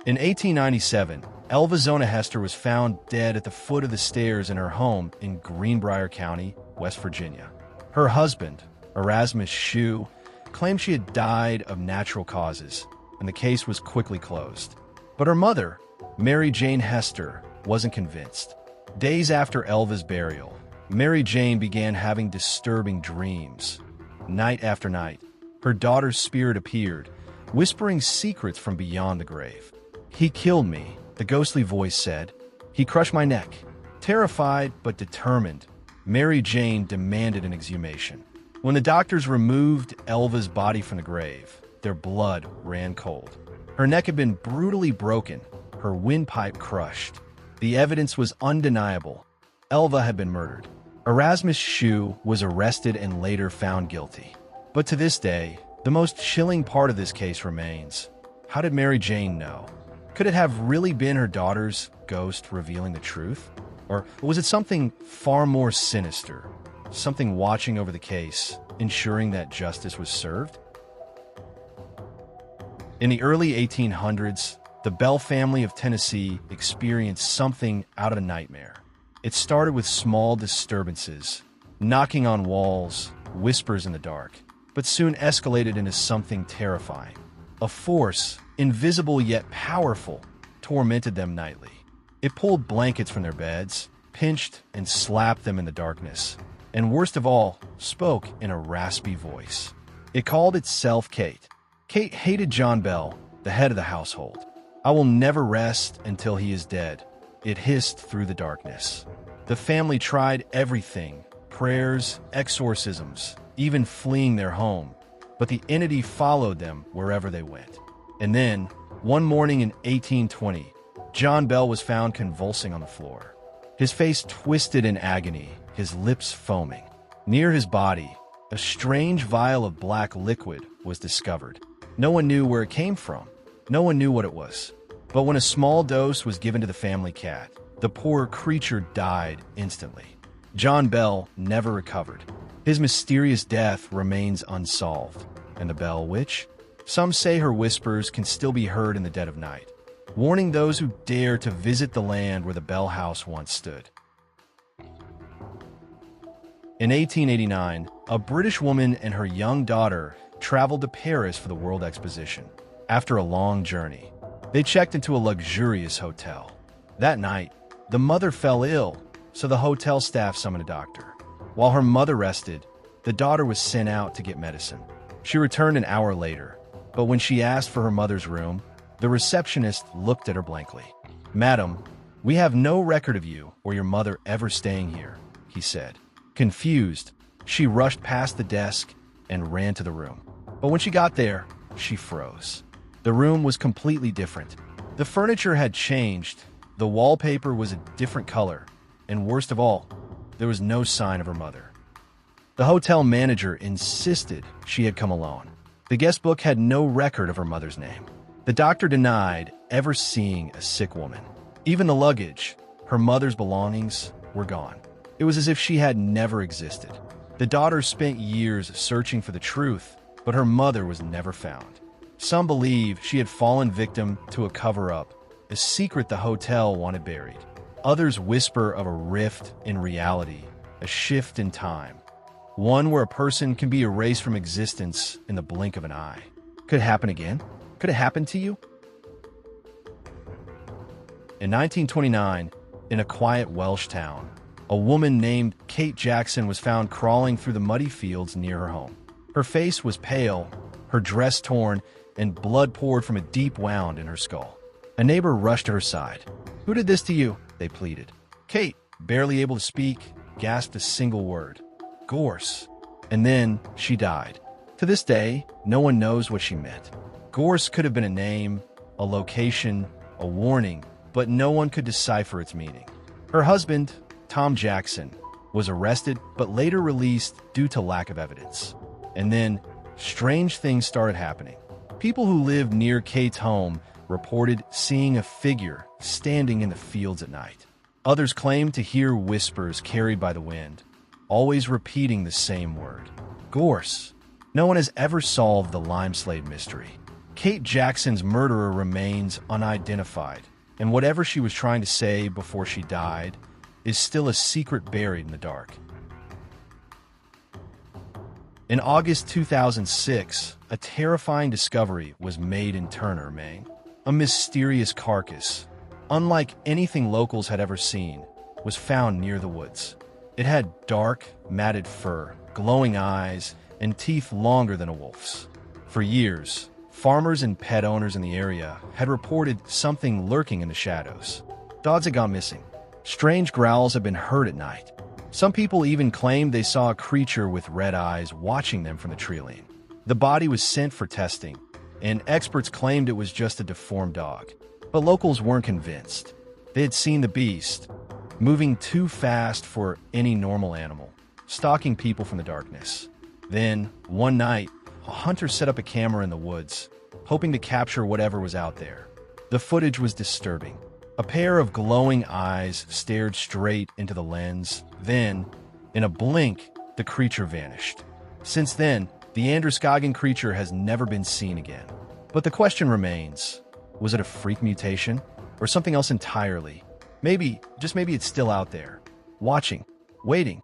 In 1897, Elva Zona Hester was found dead at the foot of the stairs in her home in Greenbrier County, West Virginia. Her husband, Erasmus Shue, claimed she had died of natural causes, and the case was quickly closed. But her mother, Mary Jane Hester, wasn't convinced. Days after Elva's burial, Mary Jane began having disturbing dreams. Night after night, her daughter's spirit appeared, whispering secrets from beyond the grave. "He killed me," the ghostly voice said. "He crushed my neck." Terrified but determined, Mary Jane demanded an exhumation. When the doctors removed Elva's body from the grave, their blood ran cold. Her neck had been brutally broken, her windpipe crushed. The evidence was undeniable. Elva had been murdered. Erasmus Shue was arrested and later found guilty. But to this day, the most chilling part of this case remains. How did Mary Jane know? Could it have really been her daughter's ghost revealing the truth? Or was it something far more sinister? Something watching over the case, ensuring that justice was served? In the early 1800s, the Bell family of Tennessee experienced something out of a nightmare. It started with small disturbances, knocking on walls, whispers in the dark, but soon escalated into something terrifying. A force, invisible yet powerful, tormented them nightly. It pulled blankets from their beds, pinched and slapped them in the darkness, and worst of all, spoke in a raspy voice. It called itself Kate. Kate hated John Bell, the head of the household. "I will never rest until he is dead," it hissed through the darkness. The family tried everything, prayers, exorcisms, even fleeing their home, but the entity followed them wherever they went. And then, one morning in 1820, John Bell was found convulsing on the floor. His face twisted in agony, his lips foaming. Near his body, a strange vial of black liquid was discovered. No one knew where it came from. No one knew what it was. But when a small dose was given to the family cat, the poor creature died instantly. John Bell never recovered. His mysterious death remains unsolved. And the Bell Witch? Some say her whispers can still be heard in the dead of night, warning those who dare to visit the land where the Bell House once stood. In 1889, a British woman and her young daughter traveled to Paris for the World Exposition. After a long journey, they checked into a luxurious hotel. That night, the mother fell ill, so the hotel staff summoned a doctor. While her mother rested, the daughter was sent out to get medicine. She returned an hour later, but when she asked for her mother's room, the receptionist looked at her blankly. "Madam, we have no record of you or your mother ever staying here," he said. Confused, she rushed past the desk and ran to the room. But when she got there, she froze. The room was completely different. The furniture had changed, the wallpaper was a different color, and worst of all, there was no sign of her mother. The hotel manager insisted she had come alone. The guest book had no record of her mother's name. The doctor denied ever seeing a sick woman. Even the luggage, her mother's belongings, were gone. It was as if she had never existed. The daughter spent years searching for the truth, but her mother was never found. Some believe she had fallen victim to a cover-up, a secret the hotel wanted buried. Others whisper of a rift in reality, a shift in time. One where a person can be erased from existence in the blink of an eye. Could it happen again? Could it happen to you? In 1929, in a quiet Welsh town, a woman named Kate Jackson was found crawling through the muddy fields near her home. Her face was pale, her dress torn, and blood poured from a deep wound in her skull. A neighbor rushed to her side. "Who did this to you?" they pleaded. Kate, barely able to speak, gasped a single word. "Gorse." And then she died. To this day, no one knows what she meant. Gorse could have been a name, a location, a warning, but no one could decipher its meaning. Her husband, Tom Jackson, was arrested but later released due to lack of evidence. And then, strange things started happening. People who lived near Kate's home reported seeing a figure standing in the fields at night. Others claimed to hear whispers carried by the wind, always repeating the same word, "Gorse." No one has ever solved the Limeslade Mystery. Kate Jackson's murderer remains unidentified, and whatever she was trying to say before she died is still a secret buried in the dark. In August 2006, a terrifying discovery was made in Turner, Maine. A mysterious carcass, unlike anything locals had ever seen, was found near the woods. It had dark, matted fur, glowing eyes, and teeth longer than a wolf's. For years, farmers and pet owners in the area had reported something lurking in the shadows. Dogs had gone missing. Strange growls had been heard at night. Some people even claimed they saw a creature with red eyes watching them from the tree line. The body was sent for testing, and experts claimed it was just a deformed dog. But locals weren't convinced. They had seen the beast, moving too fast for any normal animal, stalking people from the darkness. Then, one night, a hunter set up a camera in the woods, hoping to capture whatever was out there. The footage was disturbing. A pair of glowing eyes stared straight into the lens. Then, in a blink, the creature vanished. Since then, the Androscoggin Creature has never been seen again. But the question remains, was it a freak mutation or something else entirely? Maybe, just maybe it's still out there, watching, waiting,